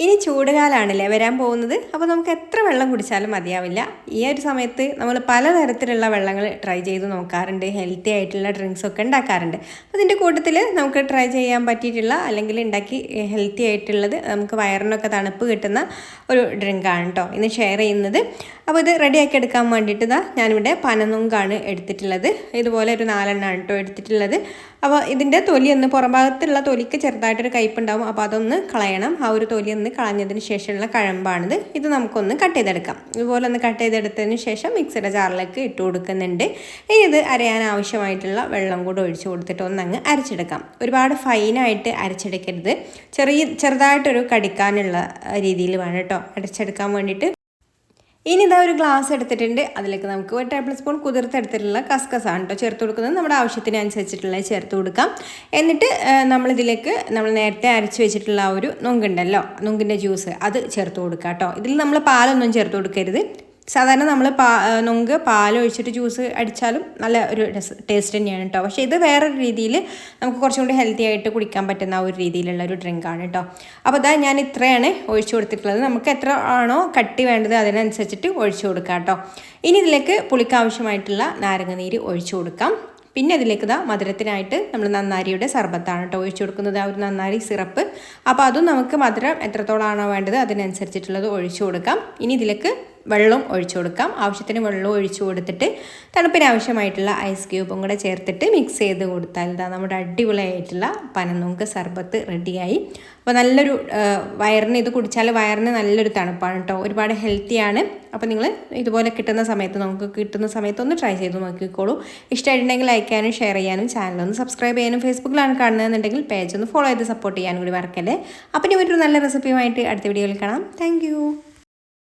ഇനി ചൂടുകാലമാണല്ലേ വരാൻ പോകുന്നത്. അപ്പോൾ നമുക്ക് എത്ര വെള്ളം കുടിച്ചാലും മതിയാവില്ല. ഈ ഒരു സമയത്ത് നമ്മൾ പലതരത്തിലുള്ള വെള്ളങ്ങൾ ട്രൈ ചെയ്ത് നോക്കാറുണ്ട്, ഹെൽത്തി ആയിട്ടുള്ള ഡ്രിങ്ക്സ് ഒക്കെ ഉണ്ടാക്കാറുണ്ട്. അപ്പോൾ ഇതിൻ്റെ കൂട്ടത്തിൽ നമുക്ക് ട്രൈ ചെയ്യാൻ പറ്റിയിട്ടുള്ള അല്ലെങ്കിൽ ഉണ്ടാക്കി ഹെൽത്തി ആയിട്ടുള്ളത് നമുക്ക് വയറിനൊക്കെ തണുപ്പ് കിട്ടുന്ന ഒരു ഡ്രിങ്കാണ് കേട്ടോ ഇന്ന് ഷെയർ ചെയ്യുന്നത്. അപ്പോൾ ഇത് റെഡിയാക്കി എടുക്കാൻ വേണ്ടിയിട്ട് ഞാനിവിടെ പനനുങ്കാണ് എടുത്തിട്ടുള്ളത്. ഇതുപോലെ ഒരു 4 എണ്ണമാണ് കേട്ടോ എടുത്തിട്ടുള്ളത്. അപ്പോൾ ഇതിൻ്റെ തൊലി ഒന്ന് പുറം ഭാഗത്തുള്ള തൊലിക്ക് ചെറുതായിട്ടൊരു കയ്പുണ്ടാവും. അപ്പോൾ അതൊന്ന് കളയണം. ആ ഒരു തൊലി ഒന്ന് കളഞ്ഞതിന് ശേഷമുള്ള കഴമ്പാണിത്. ഇത് നമുക്കൊന്ന് കട്ട് ചെയ്തെടുക്കാം. ഇതുപോലെ ഒന്ന് കട്ട് ചെയ്തെടുത്തതിന് ശേഷം മിക്സിയുടെ ജാറിലേക്ക് ഇട്ട് കൊടുക്കുന്നുണ്ട്. ഇനി ഇത് അരയാൻ ആവശ്യമായിട്ടുള്ള വെള്ളം കൂടെ ഒഴിച്ച് കൊടുത്തിട്ട് ഒന്നങ്ങ് അരച്ചെടുക്കാം. ഒരുപാട് ഫൈനായിട്ട് അരച്ചെടുക്കരുത്, ചെറുതായിട്ടൊരു കടിക്കാനുള്ള രീതിയിൽ വേണം കേട്ടോ അരച്ചെടുക്കാൻ വേണ്ടിയിട്ട്. ഇനി ഇതാ ഒരു ഗ്ലാസ് എടുത്തിട്ടുണ്ട്. അതിലേക്ക് നമുക്ക് 1 ടേബിൾ സ്പൂൺ കുതിർത്തെടുത്തിട്ടുള്ള കസ്കസാണ് കേട്ടോ ചേർത്ത് കൊടുക്കുന്നത്. നമ്മുടെ ആവശ്യത്തിനനുസരിച്ചിട്ടുള്ള ചേർത്ത് കൊടുക്കാം. എന്നിട്ട് നമ്മളിതിലേക്ക് നമ്മൾ നേരത്തെ അരച്ച് വെച്ചിട്ടുള്ള ആ ഒരു നുങ്കുണ്ടല്ലോ, നുങ്കിൻ്റെ ജ്യൂസ് അത് ചേർത്ത് കൊടുക്കാം കേട്ടോ. ഇതിൽ നമ്മൾ പാലൊന്നും ചേർത്ത് കൊടുക്കരുത്. സാധാരണ നമ്മൾ നുങ്ക് പാലൊഴിച്ചിട്ട് ജ്യൂസ് അടിച്ചാലും നല്ല ഒരു ടേസ്റ്റ് തന്നെയാണ് കേട്ടോ. പക്ഷേ ഇത് വേറൊരു രീതിയിൽ നമുക്ക് കുറച്ചും കൂടി ഹെൽത്തി ആയിട്ട് കുടിക്കാൻ പറ്റുന്ന ഒരു രീതിയിലുള്ള ഒരു ഡ്രിങ്കാണ് കേട്ടോ. അപ്പോൾ അതാ ഞാൻ ഇത്രയാണ് ഒഴിച്ചു കൊടുത്തിട്ടുള്ളത്. നമുക്ക് എത്ര ആണോ കട്ടി വേണ്ടത് അതിനനുസരിച്ചിട്ട് ഒഴിച്ചു കൊടുക്കാം കേട്ടോ. ഇനി ഇതിലേക്ക് പുളിക്കാവശ്യമായിട്ടുള്ള നാരങ്ങ നീര് ഒഴിച്ചു കൊടുക്കാം. പിന്നെ അതിലേക്ക് മധുരത്തിനായിട്ട് നമ്മൾ നന്നാരിയുടെ സർബത്താണ് കേട്ടോ ഒഴിച്ചു കൊടുക്കുന്നത്, ആ ഒരു നന്നാരി സിറപ്പ്. അപ്പോൾ അതും നമുക്ക് മധുരം എത്രത്തോളമാണോ വേണ്ടത് അതിനനുസരിച്ചിട്ടുള്ളത് ഒഴിച്ചു കൊടുക്കാം. ഇനി ഇതിലേക്ക് വെള്ളം ഒഴിച്ചു കൊടുക്കാം. ആവശ്യത്തിന് വെള്ളം ഒഴിച്ചു കൊടുത്തിട്ട് തണുപ്പിന് ആവശ്യമായിട്ടുള്ള ഐസ് ക്യൂബും കൂടെ ചേർത്തിട്ട് മിക്സ് ചെയ്ത് കൊടുത്താൽ നമ്മുടെ അടിപൊളിയായിട്ടുള്ള പനനുങ്ക് സർബത്ത് റെഡിയായി. അപ്പോൾ നല്ലൊരു വയറിന് ഇത് കുടിച്ചാൽ വയറിന് നല്ലൊരു തണുപ്പാണ് കേട്ടോ, ഒരുപാട് ഹെൽത്തിയാണ്. അപ്പോൾ നിങ്ങൾ ഇതുപോലെ കിട്ടുന്ന സമയത്ത് ഒന്ന് ട്രൈ ചെയ്ത് നോക്കിക്കോളൂ. ഇഷ്ടമായിട്ടുണ്ടെങ്കിൽ ലൈക്ക് ചെയ്യാനും ഷെയർ ചെയ്യാനും ചാനലൊന്ന് സബ്സ്ക്രൈബ് ചെയ്യാനും ഫേസ്ബുക്കിലാണ് കാണുന്നതെന്നുണ്ടെങ്കിൽ പേജ് ഒന്ന് ഫോളോ ചെയ്ത് സപ്പോർട്ട് ചെയ്യാനും കൂടി മറക്കല്ലേ. അപ്പോൾ ഇനി ഒരു നല്ല റെസിപ്പിയുമായിട്ട് അടുത്ത വീഡിയോയിൽ കാണാം. താങ്ക്